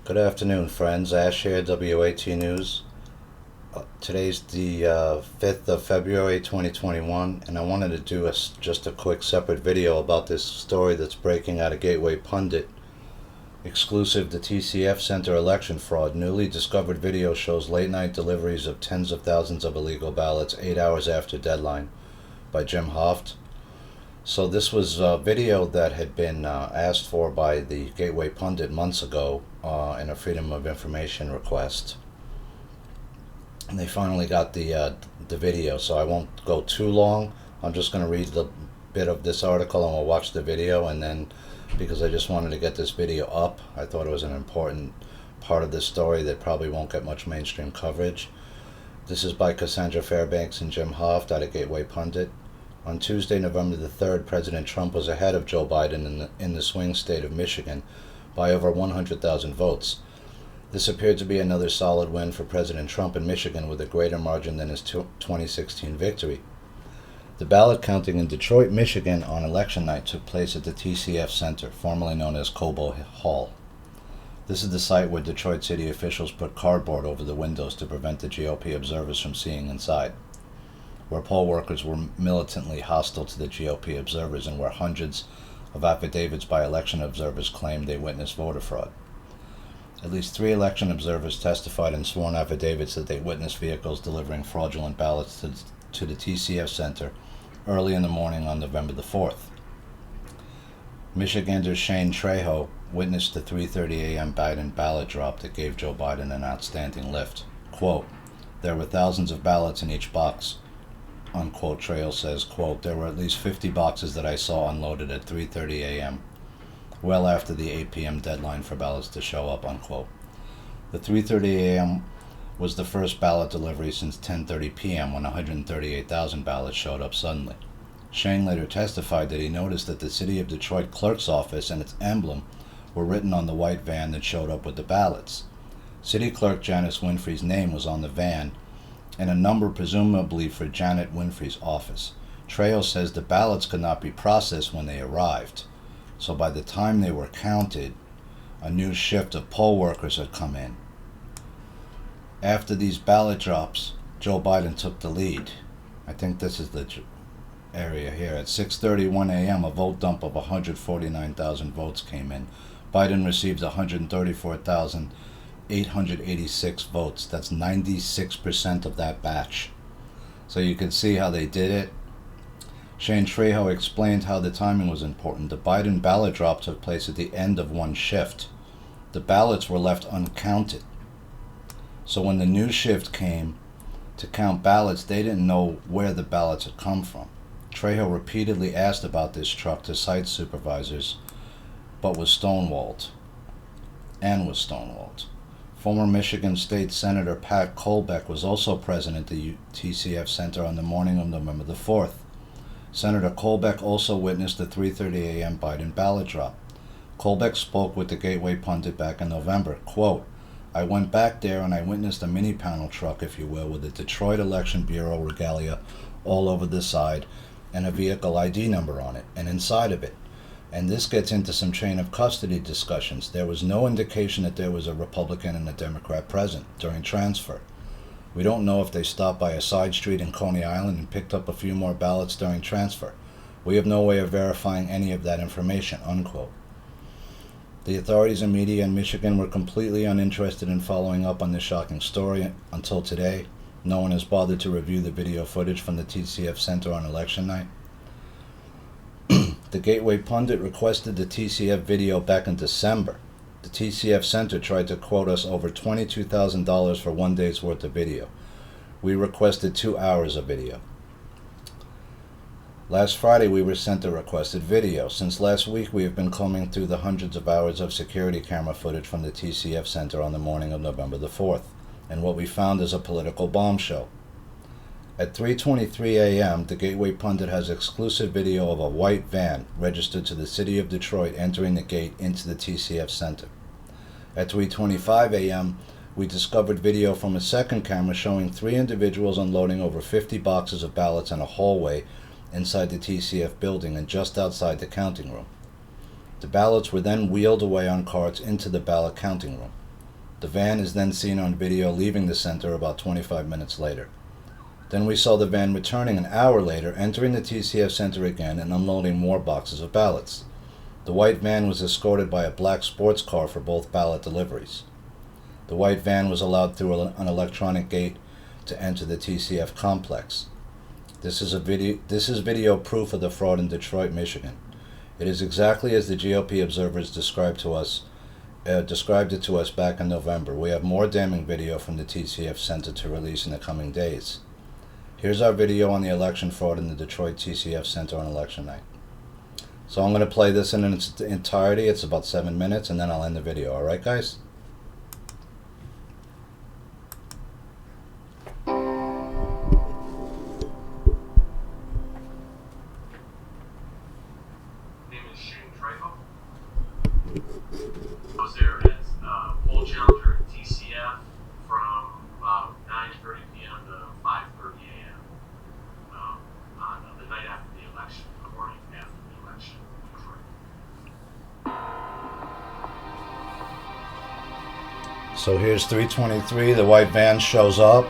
Good afternoon, friends. Ash here, WAT News. Today's the 5th of February 2021, and I wanted to do just a quick separate video about this story that's breaking out of Gateway Pundit. Exclusive to TCF Center election fraud. Newly discovered video shows late-night deliveries of tens of thousands of illegal ballots 8 hours after deadline, by Jim Hoft. So this was a video that had been asked for by the Gateway Pundit months ago in a Freedom of Information request. And they finally got the video, so I won't go too long. I'm just going to read the bit of this article and we'll watch the video, and then because I just wanted to get this video up, I thought it was an important part of this story that probably won't get much mainstream coverage. This is by Cassandra Fairbanks and Jim Hoft out of Gateway Pundit. On Tuesday, November the 3rd, President Trump was ahead of Joe Biden in the swing state of Michigan by over 100,000 votes. This appeared to be another solid win for President Trump in Michigan with a greater margin than his 2016 victory. The ballot counting in Detroit, Michigan on election night took place at the TCF Center, formerly known as Colbeck Hall. This is the site where Detroit city officials put cardboard over the windows to prevent the GOP observers from seeing inside, where poll workers were militantly hostile to the GOP observers, and where hundreds of affidavits by election observers claimed they witnessed voter fraud. At least 3 election observers testified in sworn affidavits that they witnessed vehicles delivering fraudulent ballots to the TCF Center early in the morning on November the 4th. Michigander Shane Trejo witnessed the 3:30 a.m. Biden ballot drop that gave Joe Biden an outstanding lift. Quote, "There were thousands of ballots in each box," unquote. Trejo says, quote, "There were at least 50 boxes that I saw unloaded at 3:30 a.m., well after the 8 p.m. deadline for ballots to show up," unquote. The 3:30 a.m. was the first ballot delivery since 10:30 p.m. when 138,000 ballots showed up suddenly. Shane later testified that he noticed that the City of Detroit clerk's office and its emblem were written on the white van that showed up with the ballots. City Clerk Janice Winfrey's name was on the van, and a number presumably for Janet Winfrey's office. Trejo says the ballots could not be processed when they arrived, so by the time they were counted, a new shift of poll workers had come in. After these ballot drops, Joe Biden took the lead. I think this is the area here. At 6:31 a.m., a vote dump of 149,000 votes came in. Biden received 134,886 votes. That's 96% of that batch. So you can see how they did it. Shane Trejo explained how the timing was important. The Biden ballot drop took place at the end of one shift. The ballots were left uncounted. So when the new shift came to count ballots, they didn't know where the ballots had come from. Trejo repeatedly asked about this truck to site supervisors, but was stonewalled. Former Michigan State Senator Pat Colbeck was also present at the TCF Center on the morning of November the 4th. Senator Colbeck also witnessed the 3:30 a.m. Biden ballot drop. Colbeck spoke with the Gateway Pundit back in November. Quote, "I went back there and I witnessed a mini panel truck, if you will, with the Detroit Election Bureau regalia all over the side and a vehicle ID number on it and inside of it. And this gets into some chain of custody discussions. There was no indication that there was a Republican and a Democrat present during transfer. We don't know if they stopped by a side street in Coney Island and picked up a few more ballots during transfer. We have no way of verifying any of that information," unquote. The authorities and media in Michigan were completely uninterested in following up on this shocking story until today. No one has bothered to review the video footage from the TCF Center on election night. The Gateway Pundit requested the TCF video back in December. The TCF Center tried to quote us over $22,000 for one day's worth of video. We requested 2 hours of video. Last Friday, we were sent the requested video. Since last week, we have been combing through the hundreds of hours of security camera footage from the TCF Center on the morning of November the 4th, and what we found is a political bombshell. At 3:23 a.m., the Gateway Pundit has exclusive video of a white van registered to the City of Detroit entering the gate into the TCF Center. At 3:25 a.m., we discovered video from a second camera showing 3 individuals unloading over 50 boxes of ballots in a hallway inside the TCF building and just outside the counting room. The ballots were then wheeled away on carts into the ballot counting room. The van is then seen on video leaving the center about 25 minutes later. Then we saw the van returning an hour later, entering the TCF Center again and unloading more boxes of ballots. The white van was escorted by a black sports car for both ballot deliveries. The white van was allowed through an electronic gate to enter the TCF complex. This is video proof of the fraud in Detroit, Michigan. It is exactly as the GOP observers described it to us back in November. We have more damning video from the TCF Center to release in the coming days. Here's our video on the election fraud in the Detroit TCF Center on election night. So I'm going to play this in its entirety. It's about 7 minutes, and then I'll end the video. All right, guys? Trejo. I was there as poll challenger at TCF from about 9:30 p.m. to 5:30 a.m. On the night after the election, the morning after the election in Detroit. So here's 323. The white van shows up.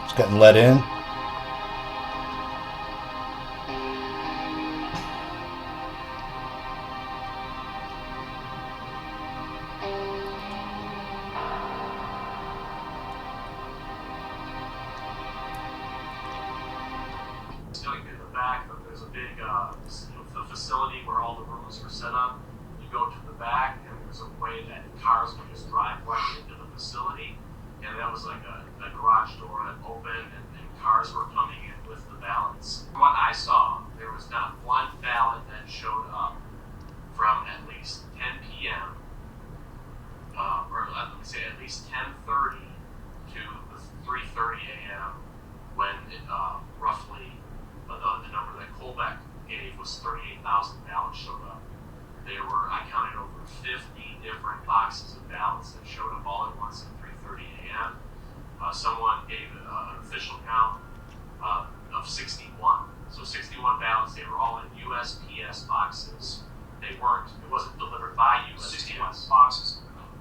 It's getting let in. In the back, there's a big the facility where all the rooms are set up. You go to the back, and there's a way that cars can just drive right into the facility, and that was like a garage door that opened, and cars were coming in with the ballots. From what I saw, there was not one ballot that showed up from at least 10 p.m. Or let me say at least 10:30 to 3:30 a.m. when roughly the number that Colbeck gave was 38,000 ballots showed up. I counted over 50 different boxes of ballots that showed up all at once at 3:30 a.m. Someone gave an official count of 61. So 61 ballots, they were all in USPS boxes. It wasn't delivered by USPS. Boxes.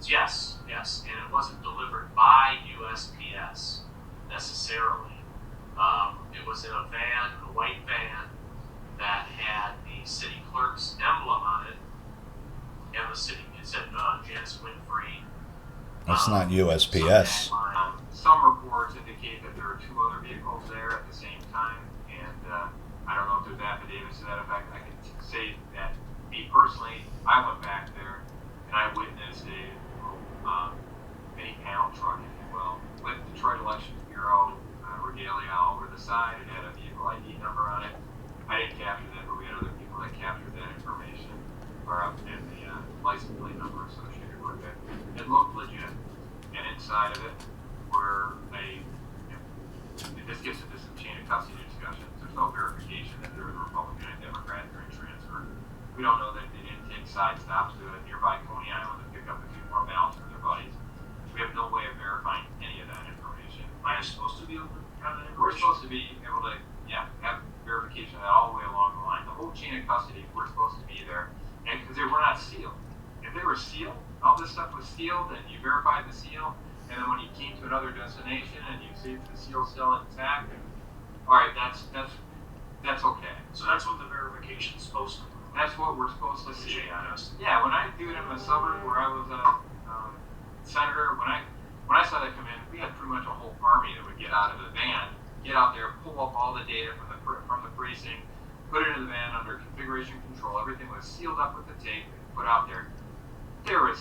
Yes, and it wasn't delivered by USPS necessarily. It was in a white van that had the city clerk's emblem on it, and it said Janice Winfrey. That's not USPS. Some reports indicate that there are two other vehicles there at the same time, and I don't know if there's affidavits to that effect. I can say that me personally, I went back there and I witnessed a mini panel truck, if you will, with Detroit Elections Bureau regalia all over the side. It had a vehicle ID number on it. I didn't capture that, but we had other people that captured that information, and the license plate number associated with it. It looked legit, and inside of it were this gets into some chain of custody discussions. There's no verification that there was a Republican and Democrat during transfer. We don't know that they didn't take side stops to a nearby Coney Island to pick up a few more ballots from their buddies. We have no way of verifying any of that information. Am I supposed to be able to have that information? We're supposed to be able to, have verification of that all the way along the line. The whole chain of custody, we're supposed to be there, and because they were not sealed. If they were sealed, all this stuff was sealed, and you verified the seal, and then when you came to another destination and you see the seal still intact, all right, that's okay. So that's what the verification is supposed to do. That's what we're supposed to see. Yeah, when I do it in my suburb where I was a senator, when I saw that come in, we had pretty much a whole army that would get out of the van, get out there, pull up all the data from the precinct, put it in the van under configuration control. Everything was sealed up with the tape and put out there. There was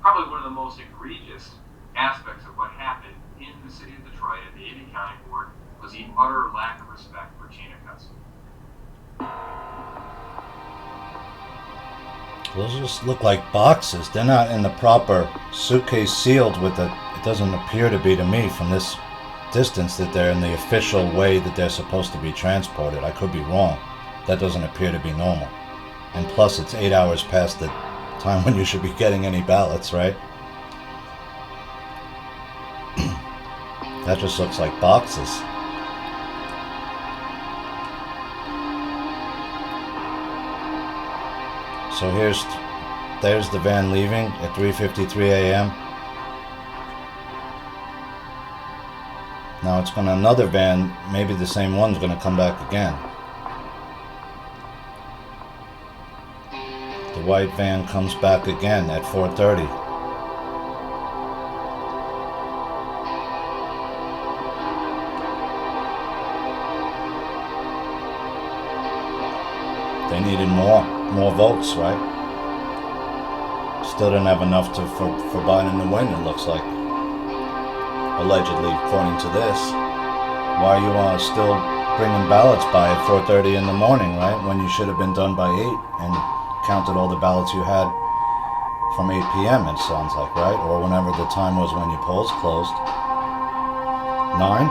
probably one of the most egregious aspects of what happened in the city of Detroit at the Ada County Board was the utter lack of respect for chain of custody. Those just look like boxes. They're not in the proper suitcase sealed with it doesn't appear to be to me from this distance that they're in the official way that they're supposed to be transported. I could be wrong. That doesn't appear to be normal. And plus it's 8 hours past the time when you should be getting any ballots, right? That just looks like boxes. So there's the van leaving at 3:53 a.m. Now it's gonna, another van, maybe the same one's gonna come back again. The white van comes back again at 4:30. They needed more votes, right? Still didn't have enough for Biden to win, it looks like. Allegedly, according to this. Why are you still bringing ballots by at 4:30 in the morning, right? When you should have been done by 8 and counted all the ballots you had from 8 p.m. it sounds like, right? Or whenever the time was when your polls closed. 9?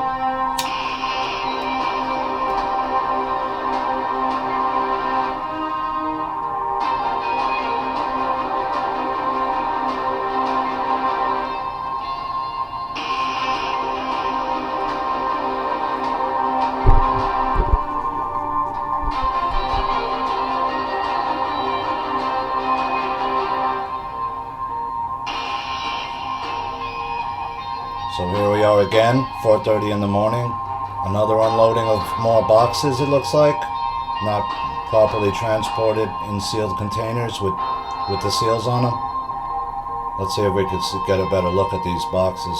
So here we are again, 4:30 in the morning. Another unloading of more boxes, it looks like. Not properly transported in sealed containers with the seals on them. Let's see if we could get a better look at these boxes.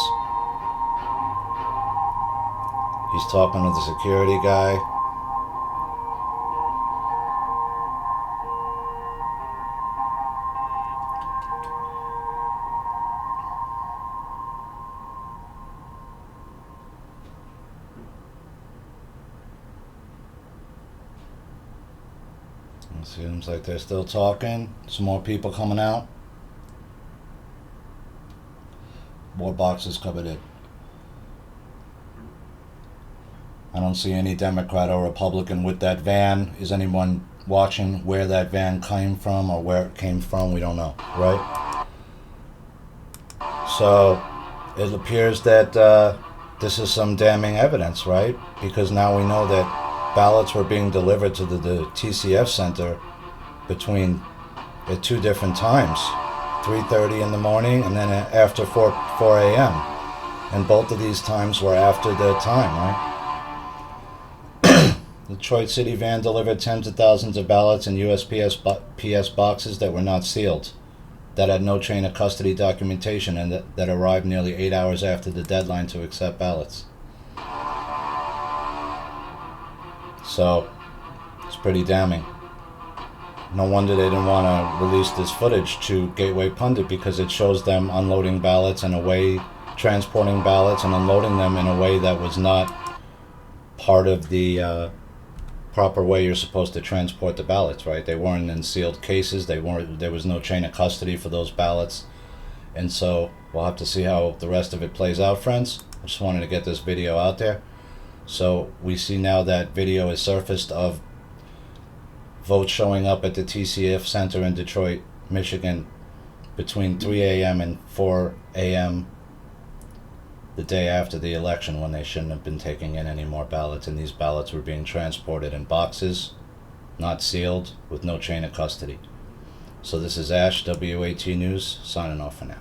He's talking to the security guy. It seems like they're still talking. Some more people coming out. More boxes coming in. I don't see any Democrat or Republican with that van. Is anyone watching where that van came from or where it came from? We don't know, right? So it appears that this is some damning evidence, right? Because now we know that ballots were being delivered to the TCF Center at 2 different times, 3:30 in the morning and then after 4 a.m. And both of these times were after their time, right? The Detroit City van delivered tens of thousands of ballots in USPS boxes that were not sealed, that had no chain of custody documentation, and that arrived nearly 8 hours after the deadline to accept ballots. So, it's pretty damning. No wonder they didn't want to release this footage to Gateway Pundit, because it shows them unloading ballots in a way, transporting ballots and unloading them in a way that was not part of the proper way you're supposed to transport the ballots, right? They weren't in sealed cases. There was no chain of custody for those ballots. And so we'll have to see how the rest of it plays out, friends. I just wanted to get this video out there. So we see now that video is surfaced of votes showing up at the TCF Center in Detroit, Michigan between 3 a.m. and 4 a.m. the day after the election, when they shouldn't have been taking in any more ballots, and these ballots were being transported in boxes, not sealed, with no chain of custody. So this is Ash, WAT News, signing off for now.